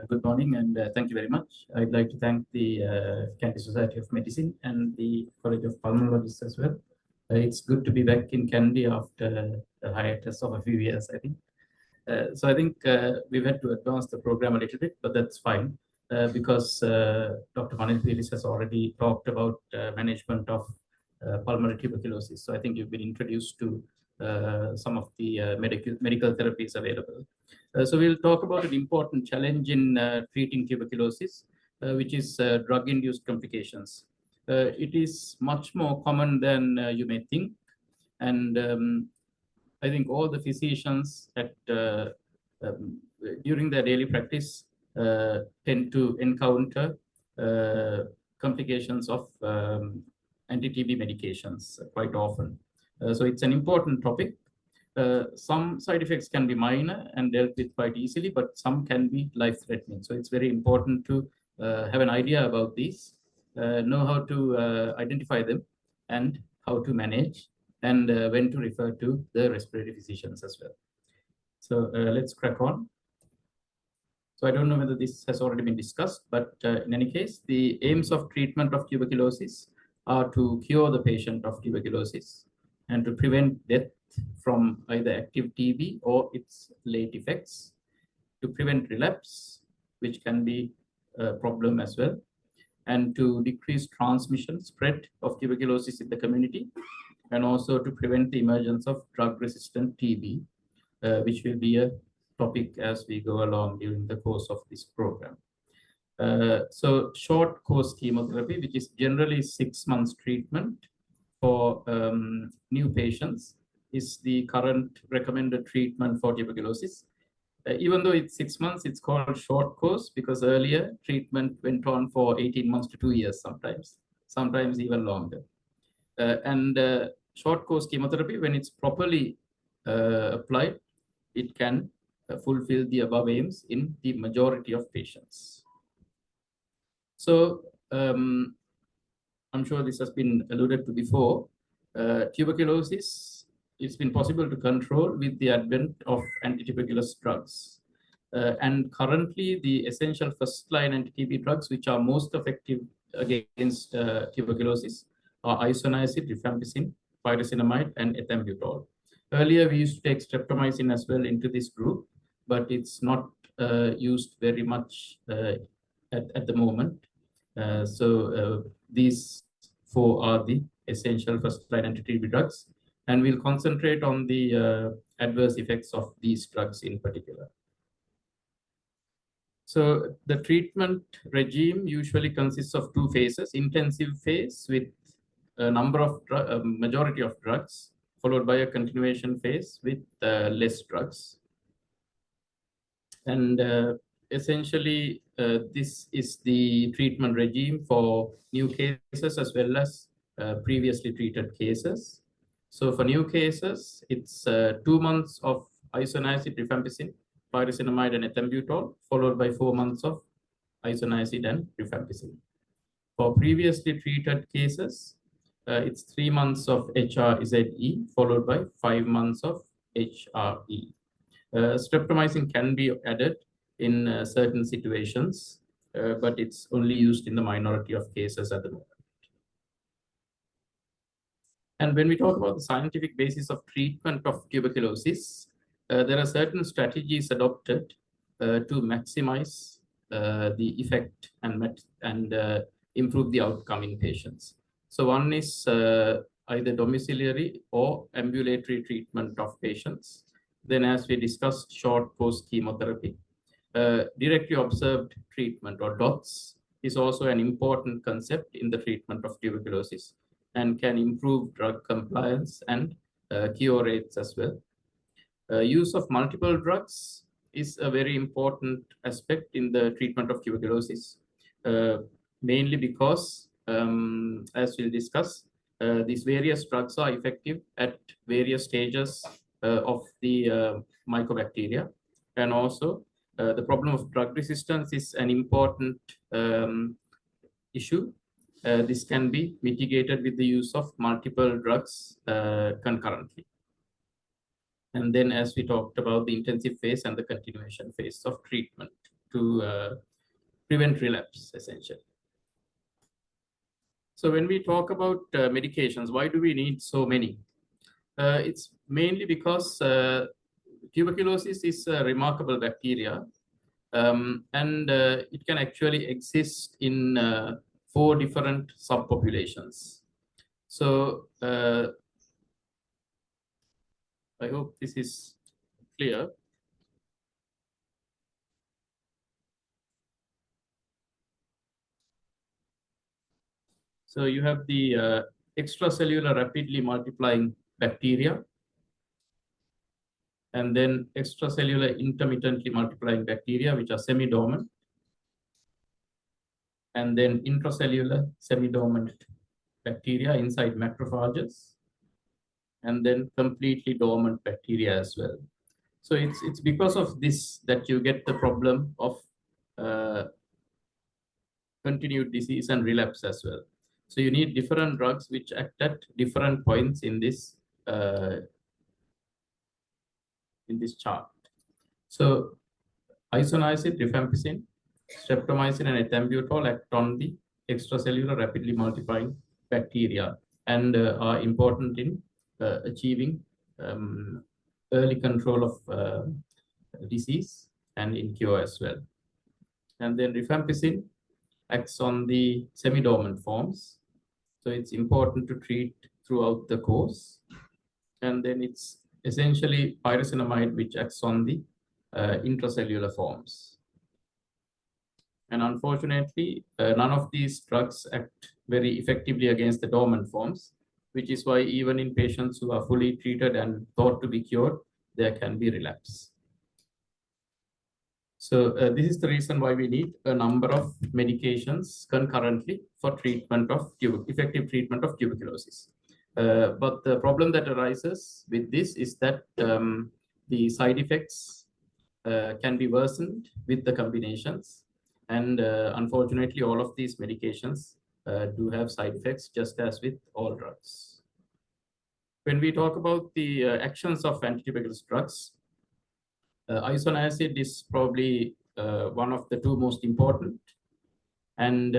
Good morning, and thank you very much. I'd like to thank the Kandy Society of Medicine and the College of Pulmonologists as well. It's good to be back in Kandy after a hiatus of a few years, I think. So I think we've had to advance the program a little bit, but that's fine because Dr. Manil has already talked about management of pulmonary tuberculosis. So I think you've been introduced to some of the medical therapies available. So we'll talk about an important challenge in treating tuberculosis, which is drug-induced complications. It is much more common than you may think, and I think all the physicians at during their daily practice tend to encounter complications of anti-TB medications quite often. So it's an important topic. Some side effects can be minor and dealt with quite easily, but some can be life-threatening. So it's very important to have an idea about these, know how to identify them and how to manage, and when to refer to the respiratory physicians as well. So let's crack on. So I don't know whether this has already been discussed, but in any case, the aims of treatment of tuberculosis are to cure the patient of tuberculosis and to prevent death from either active TB or its late effects, to prevent relapse, which can be a problem as well, and to decrease transmission, spread of tuberculosis in the community, and also to prevent the emergence of drug-resistant TB, which will be a topic as we go along during the course of this program. So short course chemotherapy, which is generally 6 months treatment for new patients, is the current recommended treatment for tuberculosis. Even though it's 6 months, it's called short course because earlier treatment went on for 18 months to 2 years sometimes even longer. Short course chemotherapy, when it's properly applied, it can fulfill the above aims in the majority of patients. So I'm sure this has been alluded to before. Tuberculosis, it's been possible to control with the advent of anti-tuberculous drugs. And currently, the essential first-line anti-TB drugs, which are most effective against tuberculosis, are isoniazid, rifampicin, pyrazinamide, and ethambutol. Earlier, we used to take streptomycin as well into this group, but it's not used very much at the moment. So these four are the essential first-line anti-TB drugs, and we'll concentrate on the adverse effects of these drugs in particular. So the treatment regime usually consists of 2 phases: intensive phase with a number of majority of drugs, followed by a continuation phase with less drugs. And essentially, this is the treatment regime for new cases as well as previously treated cases. So for new cases, it's 2 months of isoniazid, rifampicin, pyrazinamide, and ethambutol, followed by 4 months of isoniazid and rifampicin. For previously treated cases, it's 3 months of HRZE, followed by 5 months of HRE. Streptomycin can be added in certain situations, but it's only used in the minority of cases at the moment. And when we talk about the scientific basis of treatment of tuberculosis, there are certain strategies adopted to maximize the effect and improve the outcome in patients. So one is either domiciliary or ambulatory treatment of patients. Then, as we discussed, short course chemotherapy. Directly observed treatment, or DOTS, is also an important concept in the treatment of tuberculosis and can improve drug compliance and cure rates as well. Use of multiple drugs is a very important aspect in the treatment of tuberculosis, mainly because, as we'll discuss, these various drugs are effective at various stages of the mycobacteria. And also, the problem of drug resistance is an important issue. This can be mitigated with the use of multiple drugs concurrently. And then, as we talked about, the intensive phase and the continuation phase of treatment. to prevent relapse, essentially. So when we talk about medications, why do we need so many? It's mainly because tuberculosis is a remarkable bacteria, and it can actually exist in 4 different subpopulations. So I hope this is clear. So you have the extracellular rapidly multiplying bacteria, and then extracellular intermittently multiplying bacteria, which are semi-dormant, and then intracellular semi-dormant bacteria inside macrophages, and then completely dormant bacteria as well. So it's because of this that you get the problem of continued disease and relapse as well. So you need different drugs which act at different points in this chart. So isoniazid, rifampicin, streptomycin, and ethambutol act on the extracellular rapidly multiplying bacteria and are important in achieving early control of disease and in cure as well. And then rifampicin acts on the semi-dormant forms. So it's important to treat throughout the course. And then it's essentially pyrazinamide, which acts on the intracellular forms. And unfortunately, none of these drugs act very effectively against the dormant forms, which is why even in patients who are fully treated and thought to be cured, there can be relapse. So this is the reason why we need a number of medications concurrently for treatment of effective treatment of tuberculosis. But the problem that arises with this is that the side effects can be worsened with the combinations. And unfortunately, all of these medications do have side effects, just as with all drugs. When we talk about the actions of antituberculous drugs, isoniazid is probably one of the 2 most important, and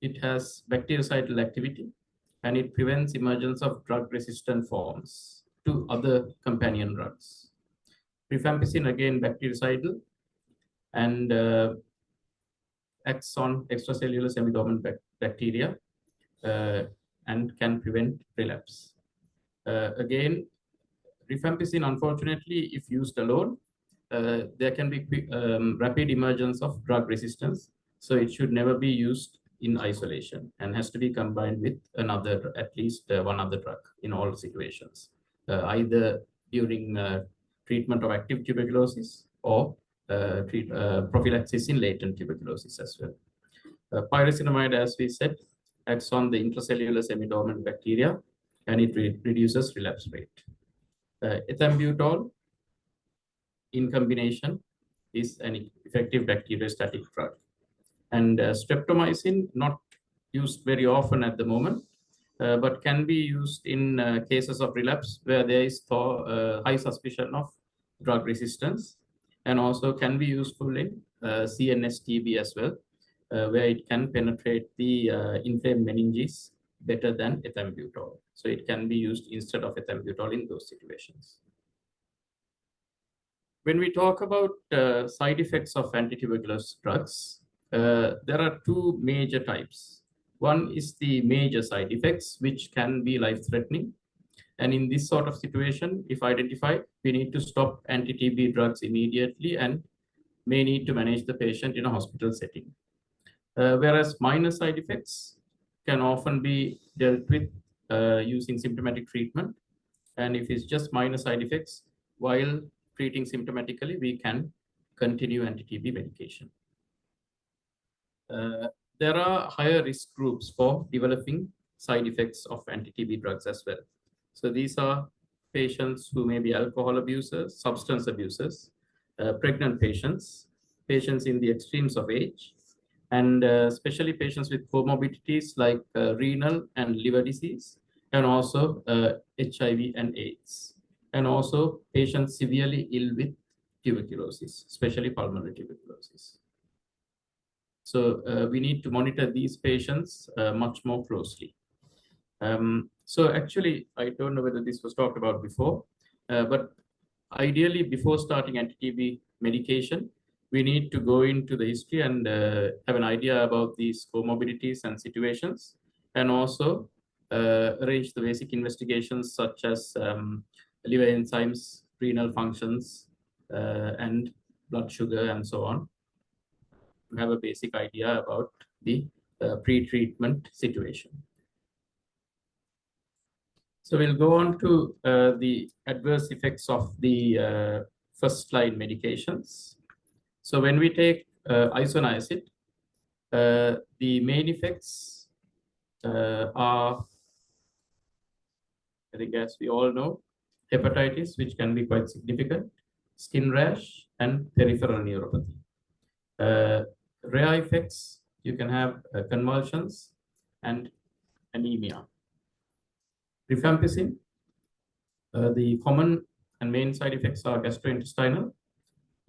it has bactericidal activity, and it prevents emergence of drug-resistant forms to other companion drugs. Rifampicin, again, bactericidal, and acts on extracellular semi-dormant bacteria and can prevent relapse. Again, rifampicin, unfortunately, if used alone, there can be rapid emergence of drug resistance. So it should never be used in isolation and has to be combined with another, at least one other drug in all situations, either during treatment of active tuberculosis or prophylaxis in latent tuberculosis as well. Pyrazinamide, as we said, acts on the intracellular semi-dormant bacteria, and it reduces relapse rate. Ethambutol in combination is an effective bacteriostatic drug. And streptomycin, not used very often at the moment, but can be used in cases of relapse where there is high suspicion of drug resistance, and also can be useful in CNS TB as well, where it can penetrate the inflamed meninges better than ethambutol. So it can be used instead of ethambutol in those situations. When we talk about side effects of antituberculous drugs, there are 2 major types. One is the major side effects, which can be life-threatening. And in this sort of situation, if identified, we need to stop anti-TB drugs immediately and may need to manage the patient in a hospital setting. Whereas minor side effects can often be dealt with using symptomatic treatment. And if it's just minor side effects, while treating symptomatically, we can continue anti-TB medication. There are higher risk groups for developing side effects of anti-TB drugs as well. So these are patients who may be alcohol abusers, substance abusers, pregnant patients, patients in the extremes of age, and especially patients with comorbidities like renal and liver disease, and also HIV and AIDS, and also patients severely ill with tuberculosis, especially pulmonary tuberculosis. So we need to monitor these patients much more closely. So actually, I don't know whether this was talked about before, but ideally before starting anti-TB medication, we need to go into the history and have an idea about these comorbidities and situations, and also arrange the basic investigations such as liver enzymes, renal functions, and blood sugar, and so on, to have a basic idea about the pre-treatment situation. So we'll go on to the adverse effects of the first-line medications. So when we take isoniazid, the main effects are, I think as we all know, hepatitis, which can be quite significant, skin rash, and peripheral neuropathy. Rare effects, you can have convulsions and anemia. Rifampicin, the common and main side effects are gastrointestinal,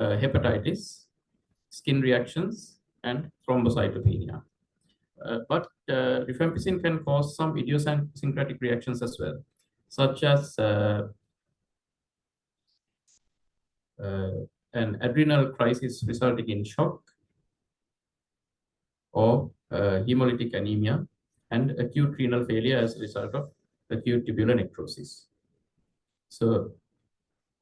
hepatitis, skin reactions, and thrombocytopenia. But rifampicin can cause some idiosyncratic reactions as well, such as an adrenal crisis resulting in shock, or hemolytic anemia, and acute renal failure as a result of acute tubular necrosis. So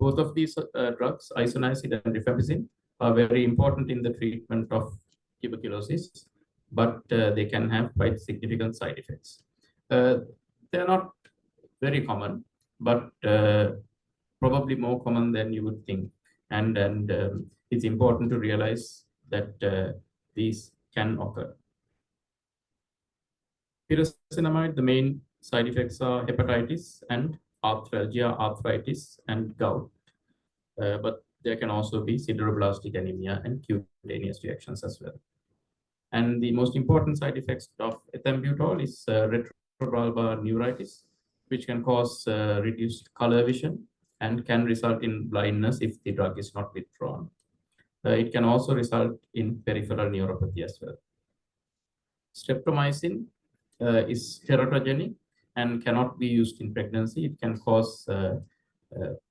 both of these drugs, isoniazid and rifampicin, are very important in the treatment of tuberculosis, but they can have quite significant side effects. They're not very common, but probably more common than you would think. And it's important to realize that these can occur. Pyrazinamide, the main side effects are hepatitis and arthralgia, arthritis, and gout. But there can also be sideroblastic anemia and cutaneous reactions as well. And the most important side effects of ethambutol is retrobulbar neuritis, which can cause reduced color vision and can result in blindness if the drug is not withdrawn. It can also result in peripheral neuropathy as well. Streptomycin is teratogenic and cannot be used in pregnancy. It can cause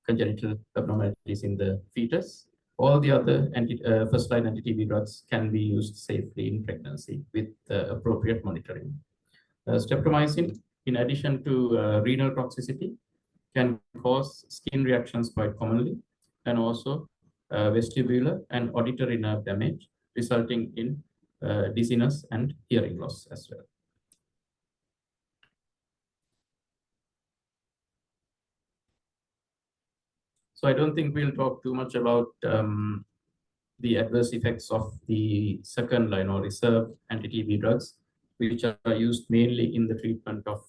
congenital abnormalities in the fetus. All the other first-line anti-TB drugs can be used safely in pregnancy with appropriate monitoring. Streptomycin, in addition to renal toxicity, can cause skin reactions quite commonly, and also vestibular and auditory nerve damage, resulting in dizziness and hearing loss as well. So I don't think we'll talk too much about the adverse effects of the second line or reserve anti-TB drugs, which are used mainly in the treatment of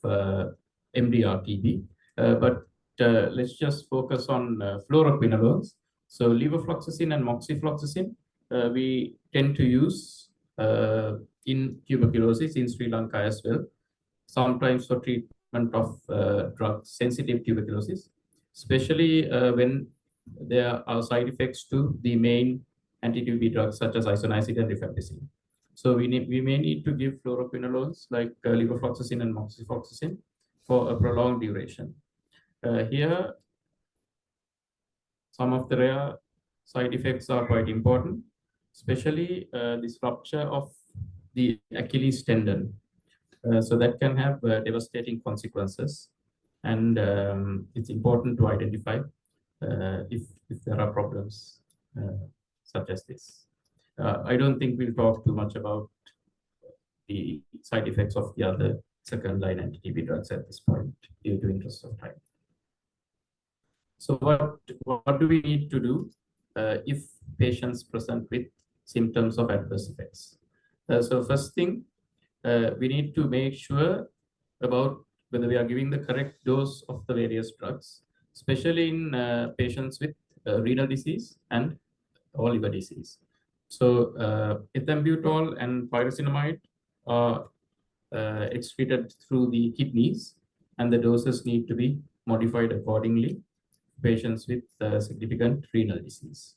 MDR-TB. But let's just focus on fluoroquinolones. So levofloxacin and moxifloxacin, we tend to use in tuberculosis in Sri Lanka as well, sometimes for treatment of drug-sensitive tuberculosis, especially when there are side effects to the main anti-TB drugs such as isoniazid and rifampicin. So we may need to give fluoroquinolones like levofloxacin and moxifloxacin for a prolonged duration. Here, some of the rare side effects are quite important, especially this rupture of the Achilles tendon. So that can have devastating consequences. And it's important to identify if there are problems such as this. I don't think we'll talk too much about the side effects of the other second-line anti-TB drugs at this point, due to interest of time. So what do we need to do if patients present with symptoms of adverse effects? So first thing, we need to make sure about whether we are giving the correct dose of the various drugs, especially in patients with renal disease and or liver disease. So ethambutol and pyrazinamide are excreted through the kidneys, and the doses need to be modified accordingly for patients with significant renal disease.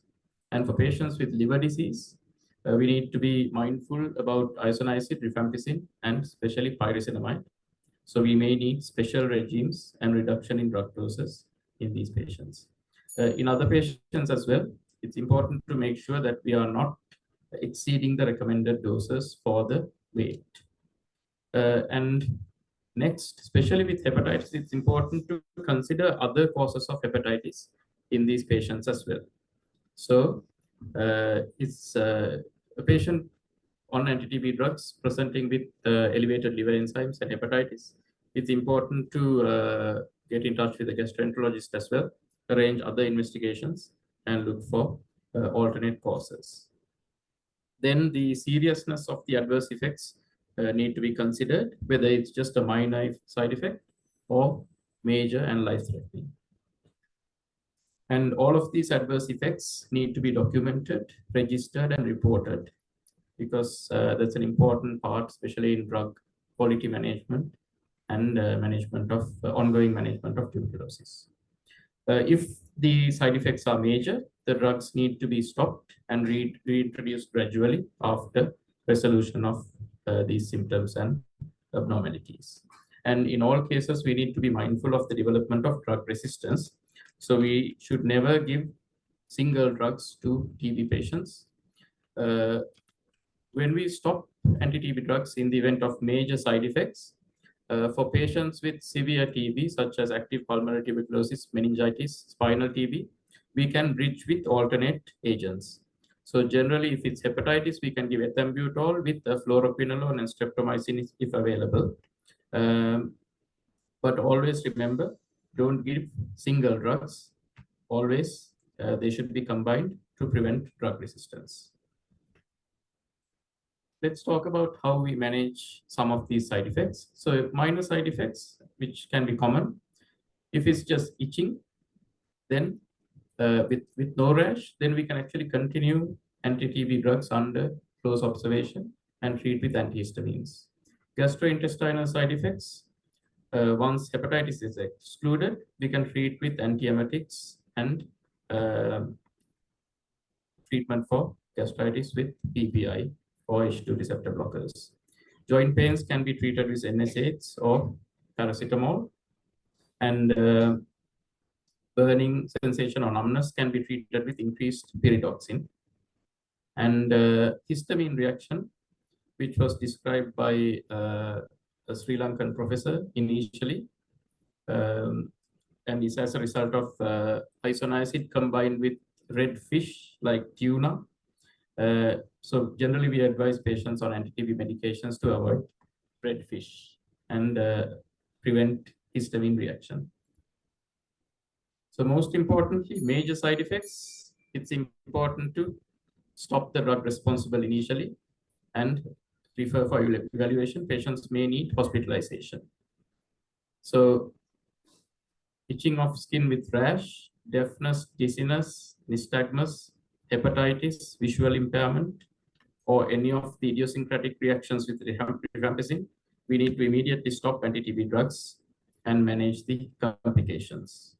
And for patients with liver disease, We need to be mindful about isoniazid, rifampicin, and especially pyrazinamide. So we may need special regimes and reduction in drug doses in these patients. In other patients as well, it's important to make sure that we are not exceeding the recommended doses for the weight. And next, especially with hepatitis, it's important to consider other causes of hepatitis in these patients as well. So it's a patient on anti-TB drugs presenting with elevated liver enzymes and hepatitis. It's important to get in touch with a gastroenterologist as well, arrange other investigations, and look for alternate causes. Then the seriousness of the adverse effects need to be considered, whether it's just a minor side effect or major and life-threatening. And all of these adverse effects need to be documented, registered, and reported, because that's an important part, especially in drug quality management and management of ongoing management of tuberculosis. If the side effects are major, the drugs need to be stopped and reintroduced gradually after resolution of these symptoms and abnormalities. And in all cases, we need to be mindful of the development of drug resistance. So we should never give single drugs to TB patients. When we stop anti-TB drugs in the event of major side effects, for patients with severe TB, such as active pulmonary tuberculosis, meningitis, spinal TB, we can bridge with alternate agents. So generally, if it's hepatitis, we can give ethambutol with fluoroquinolone and streptomycin if available. But always remember, don't give single drugs. Always, they should be combined to prevent drug resistance. Let's talk about how we manage some of these side effects. So minor side effects, which can be common. If it's just itching, then with no rash, then we can actually continue anti-TB drugs under close observation and treat with antihistamines. Gastrointestinal side effects, once hepatitis is excluded, we can treat with antiemetics and treatment for gastritis with PPI or H2 receptor blockers. Joint pains can be treated with NSAIDs or paracetamol, and burning sensation or numbness can be treated with increased pyridoxine. And histamine reaction, which was described by a Sri Lankan professor initially, and is as a result of isoniazid combined with red fish like tuna. So generally, we advise patients on anti-TB medications to avoid red fish and prevent histamine reaction. So most importantly, major side effects, it's important to stop the drug responsible initially and refer for evaluation. Patients may need hospitalization. So itching of skin with rash, deafness, dizziness, nystagmus, hepatitis, visual impairment, or any of the idiosyncratic reactions with rifampicin, we need to immediately stop anti-TB drugs and manage the complications.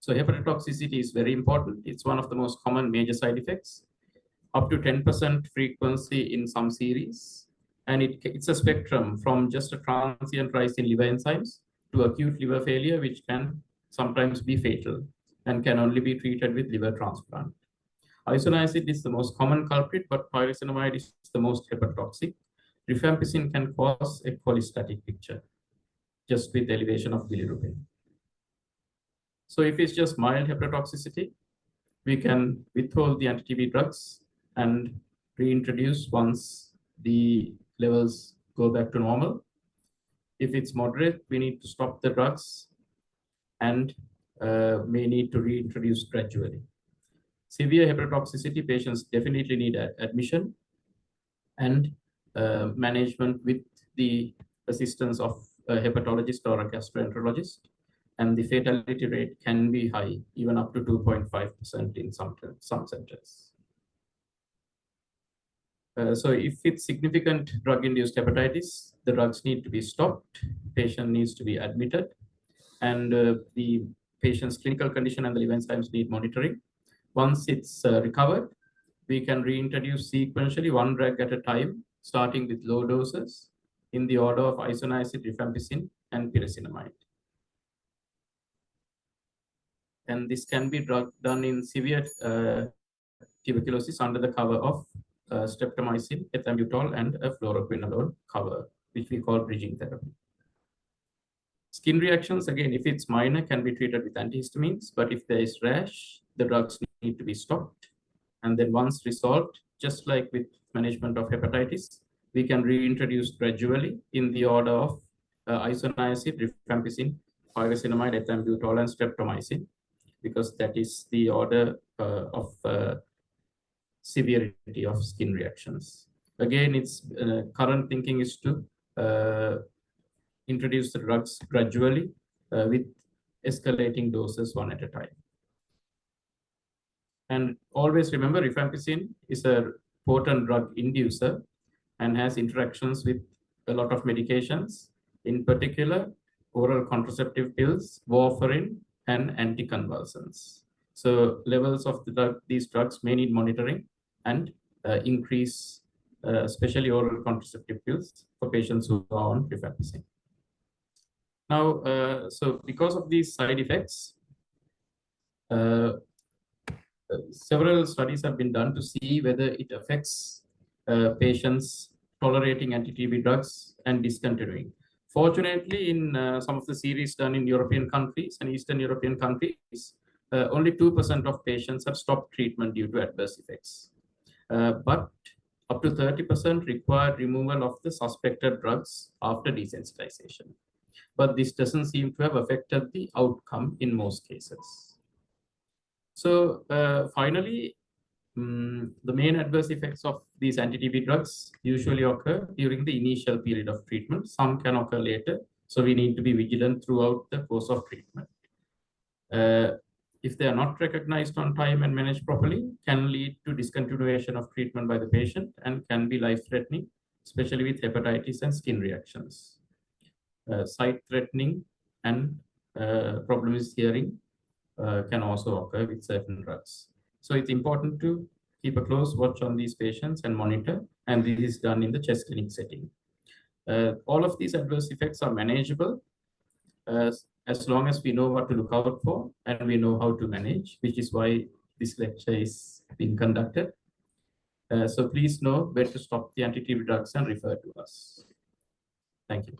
So hepatotoxicity is very important. It's one of the most common major side effects, up to 10% frequency in some series. And it's a spectrum from just a transient rise in liver enzymes to acute liver failure, which can sometimes be fatal and can only be treated with liver transplant. Isoniazid is the most common culprit, but pyrazinamide is the most hepatotoxic. Rifampicin can cause a cholestatic picture just with elevation of bilirubin. So if it's just mild hepatotoxicity, we can withhold the anti-TB drugs and reintroduce once the levels go back to normal. If it's moderate, we need to stop the drugs and may need to reintroduce gradually. Severe hepatotoxicity patients definitely need admission and management with the assistance of a hepatologist or a gastroenterologist. And the fatality rate can be high, even up to 2.5% in some centers. So if it's significant drug-induced hepatitis, the drugs need to be stopped, patient needs to be admitted, and the patient's clinical condition and the liver enzymes need monitoring. Once it's recovered, we can reintroduce sequentially one drug at a time, starting with low doses in the order of isoniazid, rifampicin, and pyrazinamide. And this can be done in severe tuberculosis under the cover of streptomycin, ethambutol, and a fluoroquinolone cover, which we call bridging therapy. Skin reactions, again, if it's minor, can be treated with antihistamines, but if there is rash, the drugs need to be stopped. And then once resolved, just like with management of hepatitis, we can reintroduce gradually in the order of isoniazid, rifampicin, pyrazinamide, ethambutol, and streptomycin, because that is the order of severity of skin reactions. Again, its current thinking is to introduce the drugs gradually with escalating doses one at a time. And always remember, rifampicin is a potent drug inducer and has interactions with a lot of medications, in particular, oral contraceptive pills, warfarin, and anticonvulsants. So levels of these drugs may need monitoring and increase, especially oral contraceptive pills for patients who are on rifampicin. Now, so because of these side effects, several studies have been done to see whether it affects patients tolerating anti-TB drugs and discontinuing. Fortunately, in some of the series done in European countries and Eastern European countries, only 2% of patients have stopped treatment due to adverse effects. But up to 30% required removal of the suspected drugs after desensitization. But this doesn't seem to have affected the outcome in most cases. So finally, the main adverse effects of these anti-TB drugs usually occur during the initial period of treatment. Some can occur later, so we need to be vigilant throughout the course of treatment. If they are not recognized on time and managed properly, can lead to discontinuation of treatment by the patient and can be life-threatening, especially with hepatitis and skin reactions. Sight-threatening and problem with hearing can also occur with certain drugs. So it's important to keep a close watch on these patients and monitor, and this is done in the chest clinic setting. All of these adverse effects are manageable as long as we know what to look out for and we know how to manage, which is why this lecture is being conducted. So please know where to stop the anti-TB drugs and refer to us. Thank you.